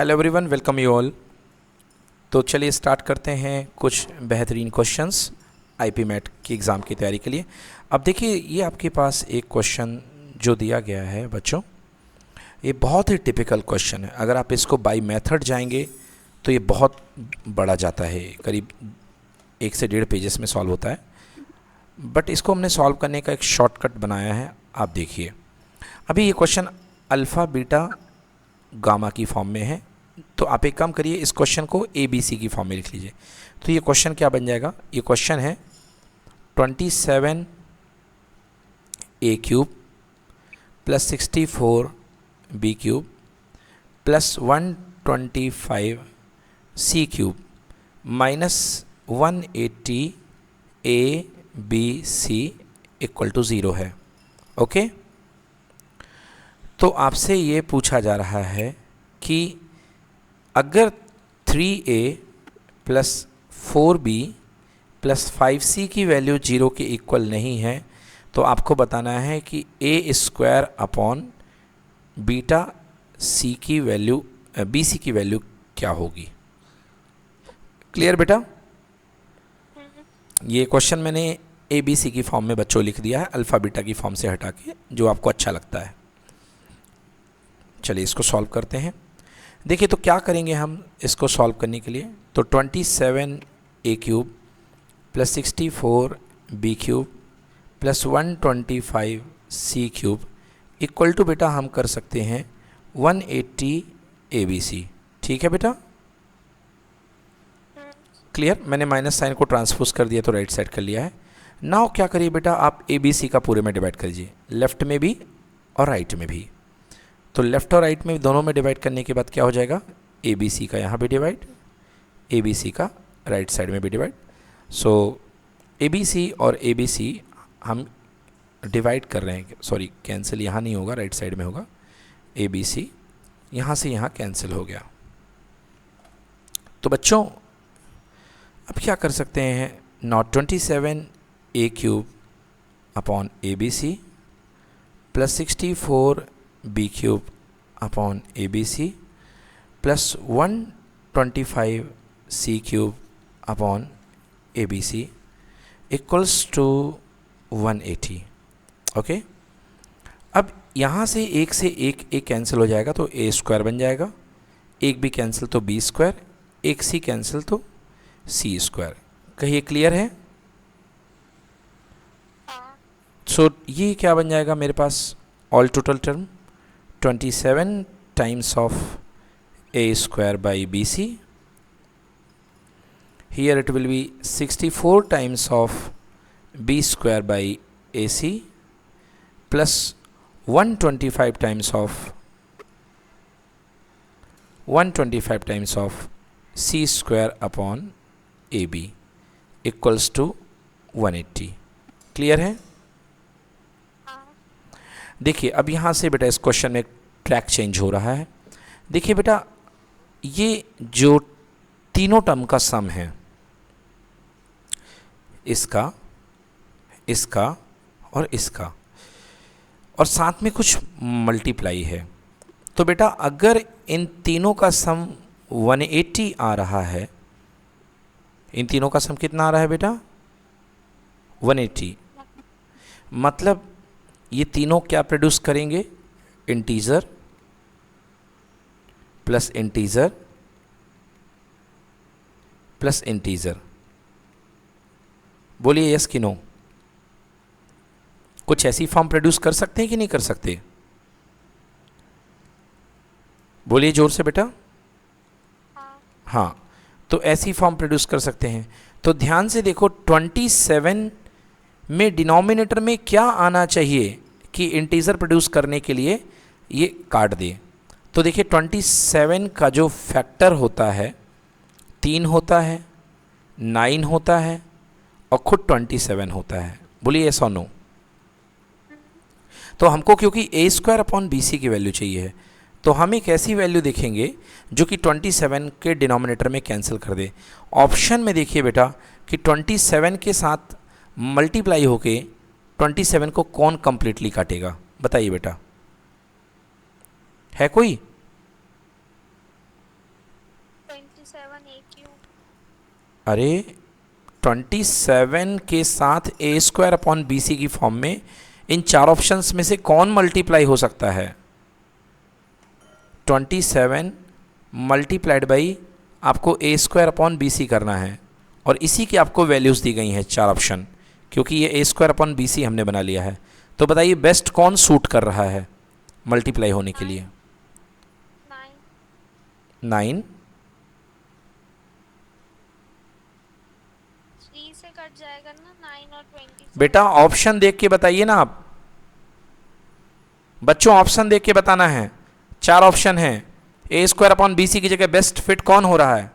Hello everyone, welcome you all. तो चलिए start करते हैं कुछ बेहतरीन क्वेश्चंस आईपी मैट की एग्ज़ाम की तैयारी के लिए। अब देखिए, ये आपके पास एक क्वेश्चन जो दिया गया है बच्चों, ये बहुत ही टिपिकल क्वेश्चन है। अगर आप इसको बाय मेथड जाएंगे तो ये बहुत बड़ा जाता है, करीब 1 से 1.5 पेजेस में सॉल्व होता है। बट इसको हमने सॉल्व करने का एक शॉर्टकट बनाया है। आप देखिए, अभी ये क्वेश्चन अल्फ़ा बीटा गामा की फॉर्म में है, तो आप एक काम करिए, इस क्वेश्चन को ए बी सी की फॉर्म में लिख लीजिए। तो ये क्वेश्चन क्या बन जाएगा? ये क्वेश्चन है 27 ए cube plus 64 B cube plus 125 C cube minus 180 a B c equal to 0 है। ओके, तो आपसे ये पूछा जा रहा है कि अगर 3a plus 4b plus 5c की वैल्यू 0 के इक्वल नहीं है तो आपको बताना है कि a square upon beta c की वैल्यू bc की वैल्यू क्या होगी। क्लियर बेटा? ये क्वेश्चन मैंने ए बी सी की फॉर्म में बच्चों लिख दिया है, अल्फ़ा बीटा की फॉर्म से हटा के, जो आपको अच्छा लगता है। चलिए इसको सॉल्व करते हैं। देखिए, तो क्या करेंगे हम इसको सॉल्व करने के लिए? तो 27 ए cube plus 64 B cube plus 125 C cube equal to बेटा हम कर सकते हैं 180 ए बी सी। ठीक है बेटा? क्लियर? मैंने माइनस साइन को ट्रांसपोज कर दिया तो राइट साइड कर लिया है। नाउ क्या करिए बेटा, आप ए बी सी का पूरे में डिवाइड करिए, लेफ्ट में भी और राइट में भी। तो लेफ़्ट और राइट में दोनों में डिवाइड करने के बाद क्या हो जाएगा? ए बी सी का यहाँ भी डिवाइड, ए बी सी का राइट साइड में भी divide. So A B C और ए बी सी हम डिवाइड कर रहे हैं, सॉरी कैंसिल यहाँ नहीं होगा, राइट साइड में होगा। ए बी सी यहाँ से यहाँ कैंसिल हो गया। तो बच्चों अब क्या कर सकते हैं? Not 27 A cube upon A B C plus 64 B cube upon A B C plus 125 C cube upon A B C equals to 180। Okay, अब यहाँ से एक कैंसिल हो जाएगा तो ए स्क्वायर बन जाएगा, एक भी कैंसिल तो बी स्क्वायर, एक सी कैंसिल तो सी स्क्वायर। कहिए क्लियर है? सो ये क्या बन जाएगा मेरे पास? All total term 27 times of a square by bc. Here it will be 64 times of b square by ac plus 125 times of c square upon ab equals to 180। Clear है? देखिए, अब यहाँ से बेटा इस क्वेश्चन में ट्रैक चेंज हो रहा है। देखिए बेटा, ये जो तीनों टर्म का सम है, इसका, इसका और इसका, और साथ में कुछ मल्टीप्लाई है। तो बेटा अगर इन तीनों का सम 180 आ रहा है, इन तीनों का सम कितना आ रहा है बेटा? 180। मतलब ये तीनों क्या प्रोड्यूस करेंगे? Integer plus integer plus integer. बोलिए यस कि नो? कुछ ऐसी फॉर्म प्रोड्यूस कर सकते हैं कि नहीं कर सकते? बोलिए जोर से बेटा। हाँ, तो ऐसी फॉर्म प्रोड्यूस कर सकते हैं। तो ध्यान से देखो, 27 में डिनोमिनेटर में क्या आना चाहिए कि इंटीजर प्रोड्यूस करने के लिए ये काट दे। तो देखिए 27 का जो फैक्टर होता है 3 होता है, 9 होता है और खुद 27 होता है। बोलिए यस और नो? तो हमको क्योंकि ए स्क्वायर अपॉन बी सी की वैल्यू चाहिए है, तो हम एक ऐसी वैल्यू देखेंगे जो कि 27 के डिनोमिनेटर में कैंसिल कर दे। ऑप्शन में देखिए बेटा कि 27 के साथ मल्टीप्लाई होके 27 को कौन कंप्लीटली काटेगा? बताइए बेटा, है कोई? अरे 27 के साथ ए स्क्वायर अपॉन बी सी की फॉर्म में इन चार ऑप्शंस में से कौन मल्टीप्लाई हो सकता है? 27 मल्टीप्लाइड बाई आपको ए स्क्वायर अपॉन बी सी करना है, और इसी की आपको वैल्यूज़ दी गई हैं चार ऑप्शन, क्योंकि ये ए स्क्वायर अपॉन बी सी हमने बना लिया है। तो बताइए बेस्ट कौन सूट कर रहा है मल्टीप्लाई होने के लिए? 9। 3 से कट जाएगा ना 9 और 20 बेटा ऑप्शन देख के बताइए ना आप, बच्चों ऑप्शन देख के बताना है। चार ऑप्शन हैं, ए स्क्वायर अपॉन बी सी की जगह बेस्ट फिट कौन हो रहा है?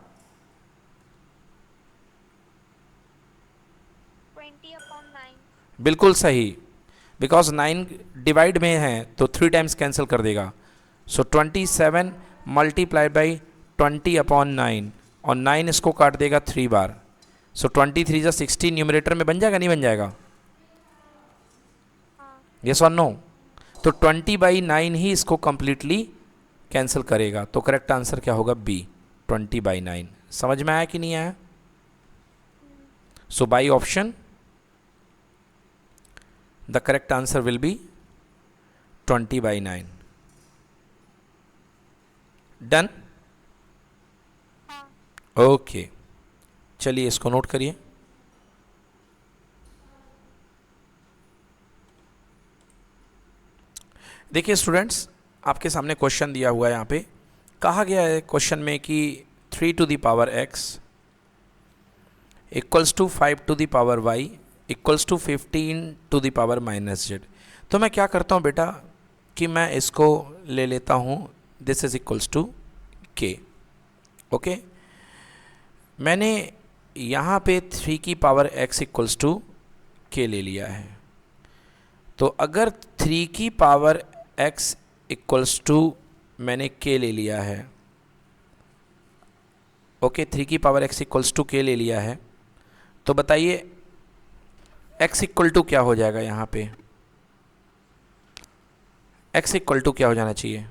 20/9। बिल्कुल सही, बिकॉज 9 डिवाइड में है तो 3 टाइम्स कैंसिल कर देगा। सो 27 मल्टीप्लाई बाई 20/9, और 9 इसको काट देगा 3 बार। सो 23 जा 60 न्यूमरेटर में बन जाएगा, नहीं बन जाएगा? यस और नो? तो 20/9 ही इसको कंप्लीटली कैंसिल करेगा। तो करेक्ट आंसर क्या होगा? बी, 20/9। समझ में आया कि नहीं आया? So by option the correct answer will be 20/9। Done? Okay, चलिए इसको नोट करिए। देखिए स्टूडेंट्स, आपके सामने क्वेश्चन दिया हुआ है। यहाँ पे कहा गया है क्वेश्चन में कि 3 to the power x equals to 5 to the power y equals to 15 to the power -z। तो मैं क्या करता हूँ बेटा कि मैं इसको ले लेता हूँ, this is equals to k। Okay, मैंने यहाँ पे 3 की power x equals to k ले लिया है। तो अगर 3 की पावर x इक्वल्स टू मैंने k ले लिया है, ओके 3 की power x equals to k ले लिया है, तो बताइए x इक्वल टू क्या हो जाएगा? यहाँ पे x इक्वल टू क्या हो जाना चाहिए?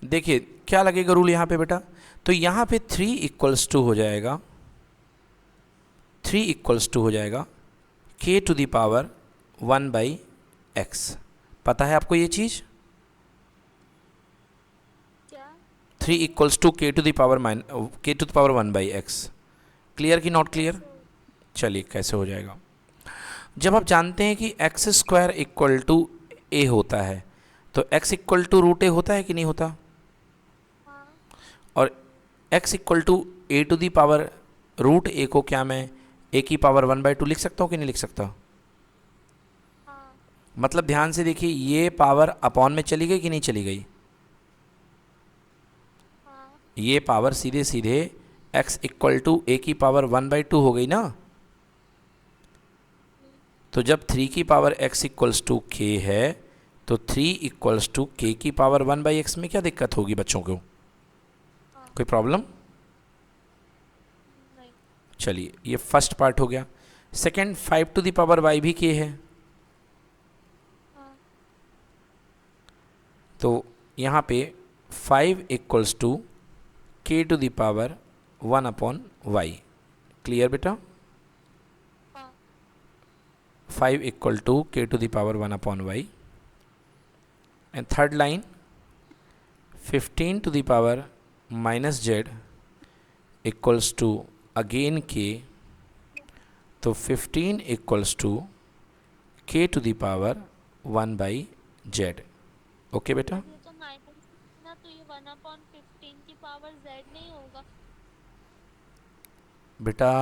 देखिए क्या लगेगा रूल यहाँ पे बेटा, तो यहाँ पे 3 इक्वल्स टू हो जाएगा, 3 इक्वल्स टू हो जाएगा k to the power 1/x। पता है आपको ये चीज़? 3 equals to k to the power k to the power 1/x। Clear कि नॉट क्लियर? चलिए कैसे हो जाएगा। जब आप जानते हैं कि x square equal to a होता है, तो x equal to root a होता है कि नहीं होता? और x equal to a to the power root a को क्या मैं a की पावर 1/2 लिख सकता हूँ कि नहीं लिख सकता? मतलब ध्यान से देखिए, ये पावर अपॉन में चली गई कि नहीं चली गई? ये पावर सीधे सीधे x इक्वल टू ए की पावर 1/2 हो गई ना। तो जब 3 की power x equals to k है, तो 3 इक्वल्स टू k की पावर 1/x में क्या दिक्कत होगी बच्चों को? कोई प्रॉब्लम? चलिए ये फर्स्ट पार्ट हो गया। Second, 5 to the power y भी k है, तो यहाँ पे 5 equals to k to the power 1/y। Clear बेटा? 5 equal to k to the power 1/y। And third line 15 to the power -z equals to again k, तो 15 equals to k to the power 1/z। Okay बेटा? ये तो minus ना, तो ये 1/15 की power z नहीं होगा बेटा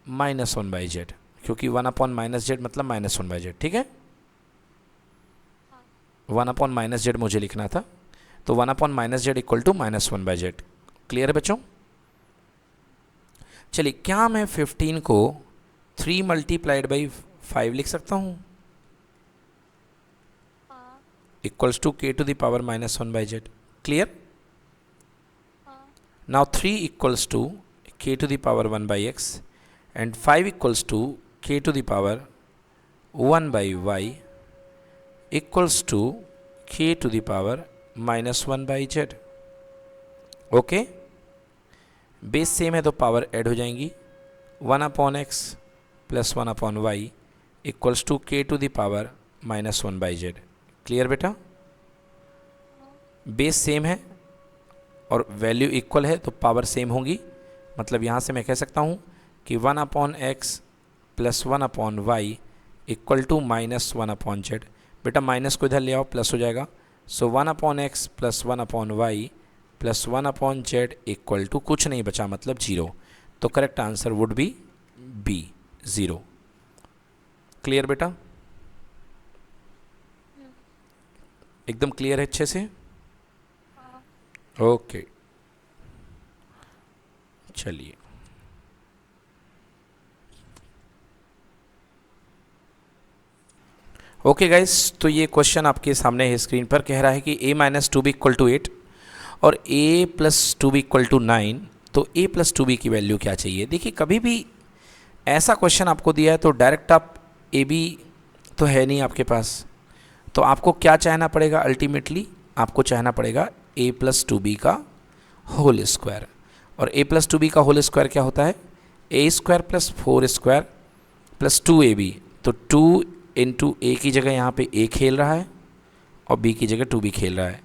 -1/z, क्योंकि 1/-z मतलब -1/z। ठीक है, 1/-z मुझे लिखना था, तो 1/-z equal to -1/z। Clear है बच्चों? चलिए, क्या मैं 15 को 3 मल्टीप्लाइड बाई 5 लिख सकता हूँ? Equals to k to the power -1/z। Clear? Now 3 equals to k to the power 1/x and 5 equals to k to the power 1/y equals to k to the power -1/z। Okay, base same है तो power add हो जाएंगी, 1/x plus 1/y equals to k to the power -1/z। Clear बेटा? Base same है और value equal है तो power same होंगी, मतलब यहाँ से मैं कह सकता हूँ कि 1/x plus 1/y equal to -1/z। बेटा माइनस को इधर ले आओ, प्लस हो जाएगा। So 1/x plus 1/y plus 1/z equal to कुछ नहीं बचा, मतलब 0। तो correct answer would be B, 0। Clear बेटा? एकदम क्लियर है अच्छे से? ओके चलिए, ओके गाइस, तो ये क्वेश्चन आपके सामने है स्क्रीन पर। कह रहा है कि a-2b इक्वल टू 8 और a plus 2b equal to 9, तो a प्लस 2b की वैल्यू क्या चाहिए। देखिए कभी भी ऐसा क्वेश्चन आपको दिया है तो डायरेक्ट आप ए बी तो है नहीं आपके पास, तो आपको क्या चाहना पड़ेगा, अल्टीमेटली आपको चाहना पड़ेगा a प्लस 2b का होल स्क्वायर। और a प्लस 2b का होल स्क्वायर क्या होता है, a square plus 4 square plus 2ab। तो 2 इंटू ए की जगह यहाँ पे a खेल रहा है और b की जगह 2b खेल रहा है,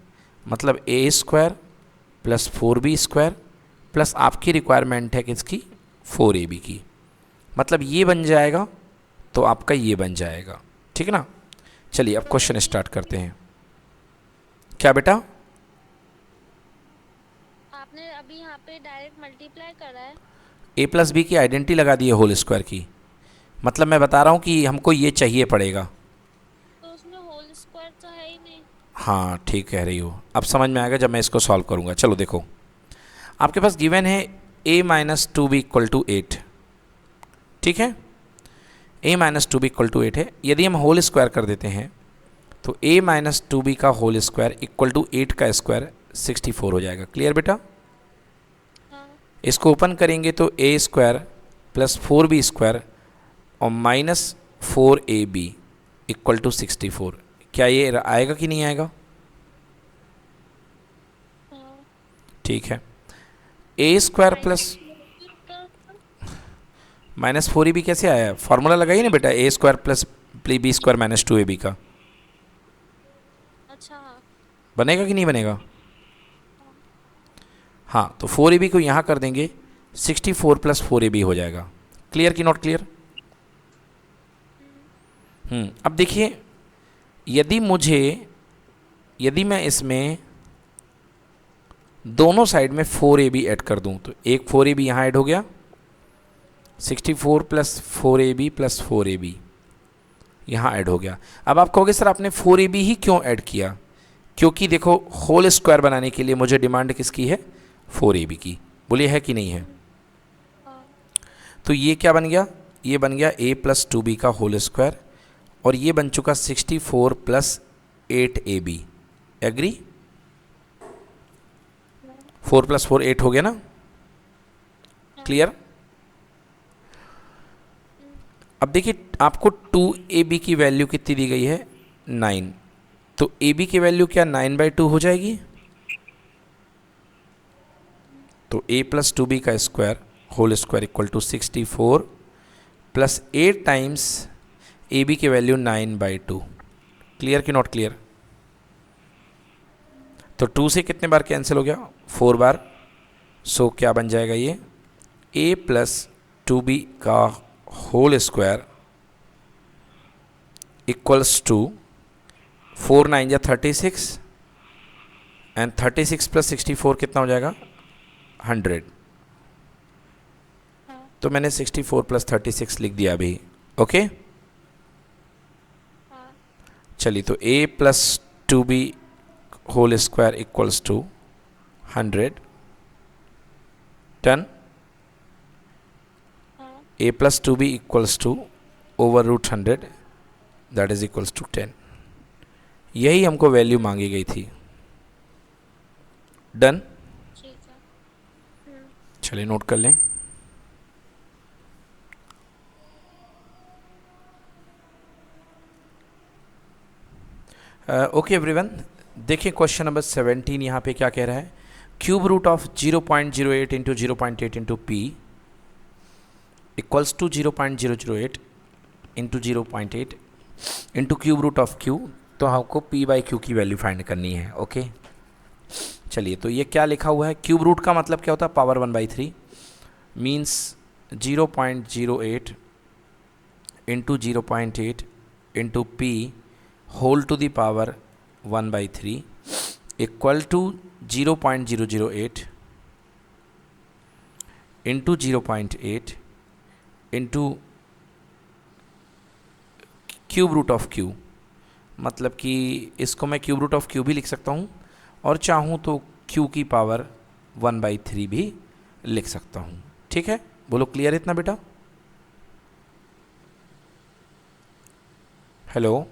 मतलब a square plus 4b square plus आपकी रिक्वायरमेंट है किसकी, 4ab की, मतलब ये बन जाएगा तो आपका ये बन जाएगा। ठीक है ना? चलिए अब क्वेश्चन स्टार्ट करते हैं। क्या बेटा? आपने अभी यहाँ पे डायरेक्ट मल्टीप्लाई करा है। a प्लस बी की आइडेंटिटी लगा दी है होल स्क्वायर की, मतलब मैं बता रहा हूँ कि हमको ये चाहिए पड़ेगा। तो उसमें होल स्क्वायर तो है ही नहीं। हाँ ठीक कह रही हो, अब समझ में आएगा जब मैं इसको सॉल्व करूँगा। चलो देखो, आपके पास गिवन है a-2b इक्वल टू 8। ठीक है, a-2b इक्वल टू 8 है। यदि हम होल स्क्वायर कर देते हैं तो a-2b का होल स्क्वायर इक्वल टू 8 का स्क्वायर 64 हो जाएगा। क्लियर बेटा? हाँ। इसको ओपन करेंगे तो a square plus 4b square और माइनस 4ab इक्वल टू 64। क्या ये आएगा कि नहीं आएगा? हाँ। ठीक है, a square plus minus 4ab कैसे आया, फॉर्मूला लगाइए ना बेटा, a square plus b square minus 2ab का। अच्छा हाँ। बनेगा कि नहीं बनेगा? हाँ, तो 4ab को यहाँ कर देंगे, 64 प्लस 4ab हो जाएगा। क्लियर कि नॉट क्लियर? अब देखिए, यदि मैं इसमें दोनों साइड में 4ab ऐड कर दूं तो एक 4ab यहाँ ऐड हो गया, 64 प्लस 4ab प्लस 4ab यहाँ ऐड हो गया। अब आप कहोगे सर आपने 4ab ही क्यों ऐड किया, क्योंकि देखो होल स्क्वायर बनाने के लिए मुझे डिमांड किसकी है, 4ab की। बोलिए है कि नहीं है? तो ये क्या बन गया, ये बन गया a प्लस 2b का होल स्क्वायर और ये बन चुका 64 प्लस 8ab। एग्री? 4 प्लस 4 8 हो गया ना? क्लियर? अब देखिए आपको 2ab की वैल्यू कितनी दी गई है, 9। तो ab की वैल्यू क्या 9/2 हो जाएगी। तो a प्लस 2b का square whole square equal to 64 plus 8 times ab की वैल्यू 9/2। क्लियर कि नॉट क्लियर? तो 2 से कितने बार कैंसिल हो गया, 4 बार। सो क्या बन जाएगा ये, a प्लस 2b का होल स्क्वायर इक्वल्स टू 4 9 या 36 एंड 36 प्लस 64 कितना हो जाएगा, 100। तो मैंने 64 प्लस 36 लिख दिया अभी। ओके चलिए, तो a plus 2b whole square equals to 100 done. a plus 2b equals to over root 100 that is equals to 10। यही हमको वैल्यू मांगी गई थी। डन। चलिए नोट कर लें। ओके एवरीवन, देखिए क्वेश्चन नंबर 17 यहाँ पे क्या कह रहा है cube root of 0.08 into 0.8 into P equals to 0.008 into 0.8 into cube root of Q. तो हमको पी बाई क्यू की वैल्यू फाइंड करनी है। ओके चलिए, तो ये क्या लिखा हुआ है, क्यूब रूट का मतलब क्या होता है, power 1/3 means 0.08 into 0.8 into P whole to the power 1/3 equal to 0.008 into 0.8 into cube root of Q. मतलब कि इसको मैं क्यूब रूट ऑफ क्यू भी लिख सकता हूँ और चाहूँ तो क्यू की पावर 1/3 भी लिख सकता हूँ। ठीक है, बोलो क्लियर इतना बेटा? Hello,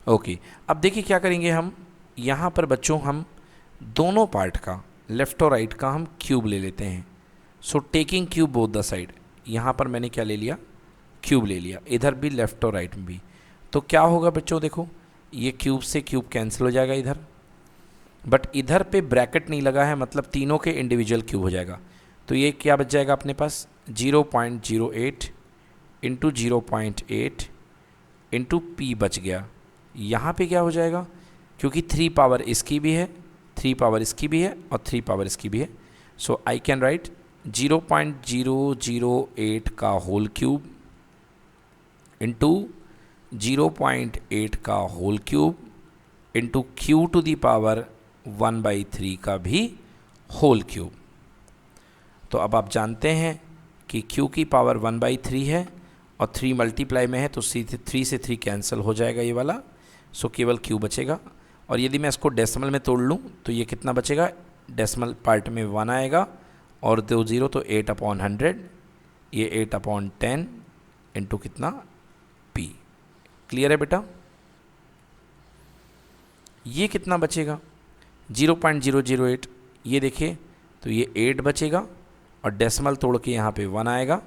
okay. अब देखिए क्या करेंगे हम, यहाँ पर बच्चों हम दोनों पार्ट का, लेफ़्ट और राइट का हम क्यूब ले लेते हैं। So taking cube both the side, यहाँ पर मैंने क्या ले लिया, क्यूब ले लिया, इधर भी लेफ़्ट और राइट में भी। तो क्या होगा बच्चों, देखो ये क्यूब से क्यूब कैंसिल हो जाएगा इधर, बट इधर पे ब्रैकेट नहीं लगा है, मतलब तीनों के इंडिविजुअल क्यूब हो जाएगा। तो ये क्या बच जाएगा अपने पास, 0.08 इंटू 0.8 इंटू पी बच गया। यहाँ पे क्या हो जाएगा, क्योंकि 3 पावर इसकी भी है, 3 पावर इसकी भी है और 3 पावर इसकी भी है। सो आई कैन राइट 0.008 का होल क्यूब इंटू 0.8 का whole cube into Q to the power 1/3 का भी होल क्यूब। तो अब आप जानते हैं कि q की पावर 1/3 है और 3 मल्टीप्लाई में है, तो 3 से 3 कैंसिल हो जाएगा ये वाला। सो केवल q बचेगा। और यदि मैं इसको डेसिमल में तोड़ लूँ तो ये कितना बचेगा, डेसिमल पार्ट में 1 आएगा और 2 0 तो 8/100, ये 8/10 इंटू कितना p। क्लियर है बेटा? ये कितना बचेगा, 0.008, ये देखिए तो ये 8 बचेगा और डेसिमल तोड़ के यहाँ पे 1 आएगा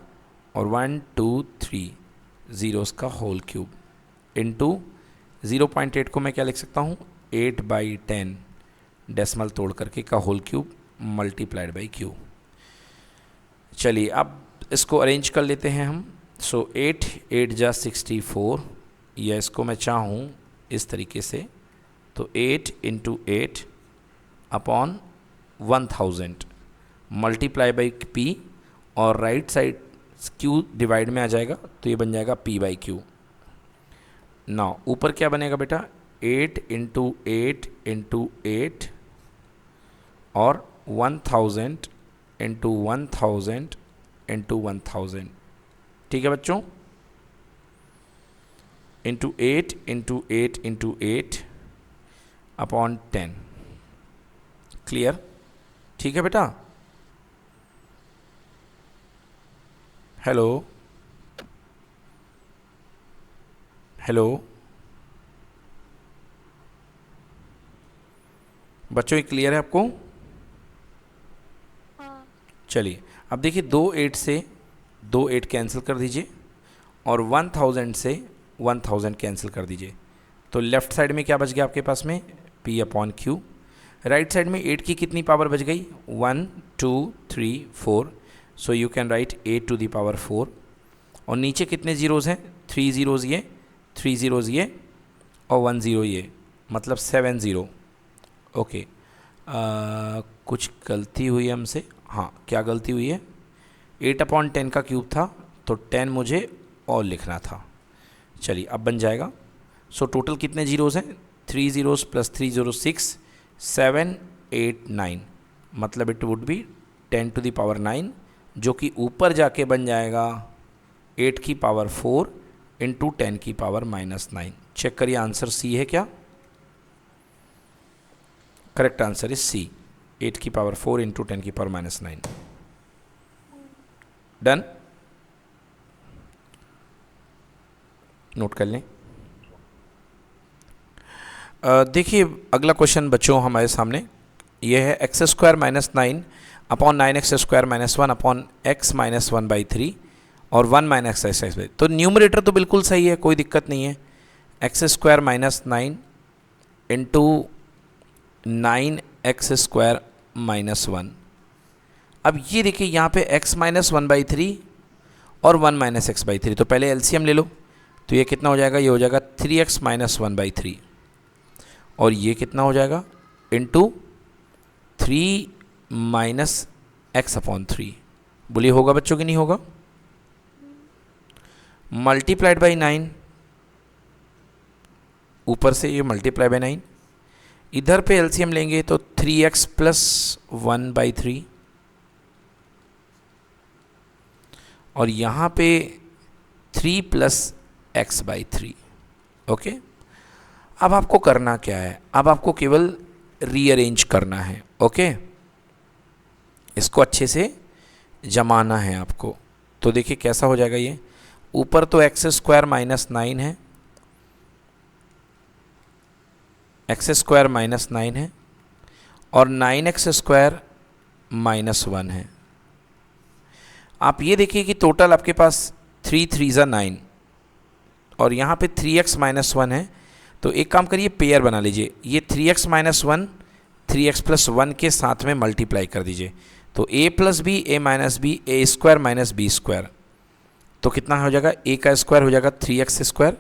और 1 2 3 ज़ीरोस का होल क्यूब इंटू 0.8 को मैं क्या लिख सकता हूँ, 8/10 डेसिमल तोड़ करके का whole cube multiplied by Q. चलिए अब इसको अरेंज कर लेते हैं हम। सो 8 8 जा 64, या इसको मैं चाहूँ इस तरीके से, तो 8 into 8 upon 1000 multiply by P, और राइट साइड क्यू डिवाइड में आ जाएगा तो ये बन जाएगा p बाई क्यू। नाउ ऊपर क्या बनेगा बेटा, 8 इंटू 8 इंटू 8 और 1000 इंटू 1000 इंटू 1000। ठीक है बच्चों, into 8 into 8 into 8 upon 10। Clear? ठीक है बेटा? हेलो हेलो बच्चों, ये क्लियर है आपको? चलिए अब देखिए 2 8 से 2 8 कैंसिल कर दीजिए और 1000 से 1000 कैंसिल कर दीजिए। तो लेफ़्ट साइड में क्या बच गया आपके पास में, p/q। राइट साइड में 8 की कितनी पावर बच गई, 1 2 3 4। So you can write 8 to the power 4। और नीचे कितने ज़ीरोज़ हैं, 3 ज़ीरोज़ ये, 3 ज़ीरोज़ ये और 1 ज़ीरो ये, मतलब 7 ज़ीरो। ओके, कुछ गलती हुई है हमसे। हाँ, क्या गलती हुई है, 8/10 का क्यूब था तो 10 मुझे और लिखना था। चलिए अब बन जाएगा। सो टोटल कितने ज़ीरोज़ हैं, 3 ज़ीरोज़ प्लस 3 ज़ीरो 6, 7 8 9, मतलब it would be 10 to the power 9, जो कि ऊपर जाके बन जाएगा 8 की पावर 4 इंटू 10 की पावर -9। चेक करिए आंसर सी है क्या? करेक्ट आंसर इज सी, 8 की पावर 4 इंटू 10 की पावर -9। डन? नोट कर लें। देखिए अगला क्वेश्चन बच्चों हमारे सामने ये है, x² - 9 upon 9x² - 1 upon x - 1/3 और 1 - x। तो न्यूमरेटर तो बिल्कुल सही है, कोई दिक्कत नहीं है। x² - 9 into 9x² minus 1। अब ये देखिए यहाँ पे x माइनस 1/3 और 1 माइनस x/3, तो पहले एलसीएम ले लो। तो ये कितना हो जाएगा, ये हो जाएगा 3x माइनस 1/3 और ये कितना हो जाएगा इंटू 3 माइनस x/3। बोलिए होगा बच्चों कि नहीं होगा? मल्टीप्लाइड बाई 9, ऊपर से ये मल्टीप्लाई बाई 9, इधर पे एलसीएम लेंगे तो 3x प्लस 1/3 और यहाँ पे 3 प्लस x/3। ओके, अब आपको करना क्या है, अब आपको केवल रीअरेंज करना है। ओके, इसको अच्छे से जमाना है आपको। तो देखिए कैसा हो जाएगा, ये ऊपर तो x² माइनस 9 है, x² माइनस 9 है और 9x² माइनस 1 है। आप ये देखिए कि टोटल आपके पास 3 3 9 और यहाँ पे 3x माइनस 1 है। तो एक काम करिए, पेयर बना लीजिए, ये 3x माइनस 1 3x प्लस 1 के साथ में मल्टीप्लाई कर दीजिए। तो a plus B A minus B a² minus b², तो कितना हो जाएगा, a का स्क्वायर हो जाएगा 3x²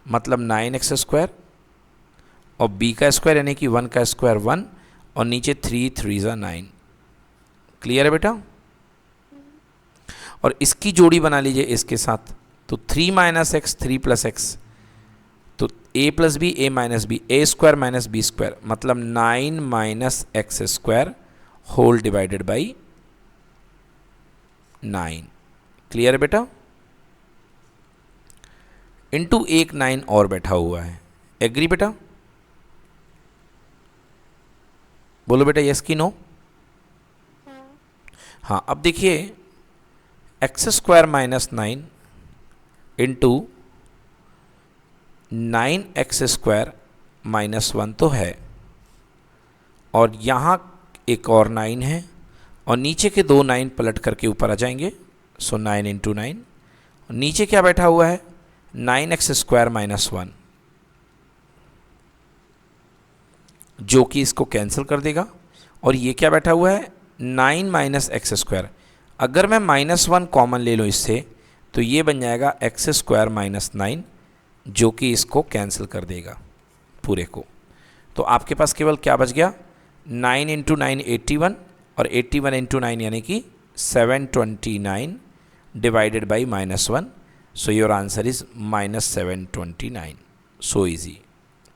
मतलब 9x² और b का स्क्वायर यानी कि 1 का स्क्वायर 1 और नीचे 3 3 9। क्लियर है बेटा? और इसकी जोड़ी बना लीजिए इसके साथ, तो 3 माइनस एक्स 3 प्लस एक्स, तो a plus B A minus B a² minus b² मतलब 9 minus x² whole divided by 9। Clear है बेटा? इंटू एक 9 और बैठा हुआ है। एग्री बेटा? बोलो बेटा यस की नो? हाँ, अब देखिए x² minus 9 into 9x² minus 1 तो है और यहाँ एक और 9 है और नीचे के 2 9 पलट करके ऊपर आ जाएंगे। सो 9 इंटू 9, नीचे क्या बैठा हुआ है, 9x² माइनस 1 जो कि इसको कैंसिल कर देगा। और ये क्या बैठा हुआ है, 9 माइनस x²। अगर मैं -1 कॉमन ले लूँ इससे तो ये बन जाएगा x² माइनस 9 जो कि इसको कैंसिल कर देगा पूरे को। तो आपके पास केवल क्या बच गया, 9 इंटू 9 81 और 81 इंटू 9 यानी कि 729 divided by -1। So your answer is -729। So easy.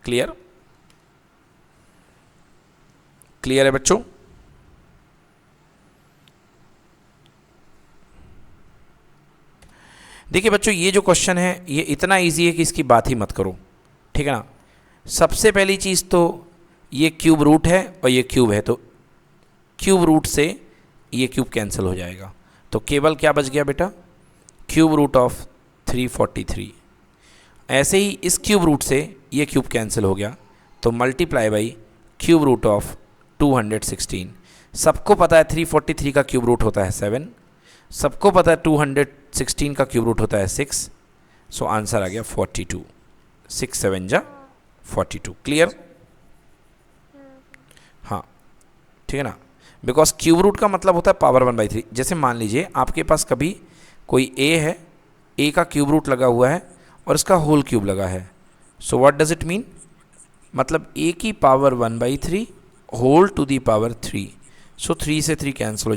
Clear? Clear है बच्चों? देखिए बच्चों, ये जो क्वेश्चन है ये इतना इजी है कि इसकी बात ही मत करो, ठीक है ना। सबसे पहली चीज़ तो ये क्यूब रूट है और ये क्यूब है, तो क्यूब रूट से ये क्यूब कैंसिल हो जाएगा। तो केवल क्या बच गया बेटा, क्यूब रूट ऑफ 343। ऐसे ही इस क्यूब रूट से ये क्यूब कैंसिल हो गया, तो multiply by cube root of 216। सबको पता है 343 का क्यूब रूट होता है 7, सबको पता है 216 का क्यूब रूट होता है 6। सो आंसर आ गया 42। 6 7 जा 42। क्लियर? हाँ, ठीक है ना। बिकॉज क्यूब रूट का मतलब होता है पावर 1/3। जैसे मान लीजिए आपके पास कभी कोई a है, a का क्यूब रूट लगा हुआ है और इसका होल क्यूब लगा है। So what does it mean, मतलब a की power 1/3 whole to the power 3। So 3 से 3 कैंसिल हो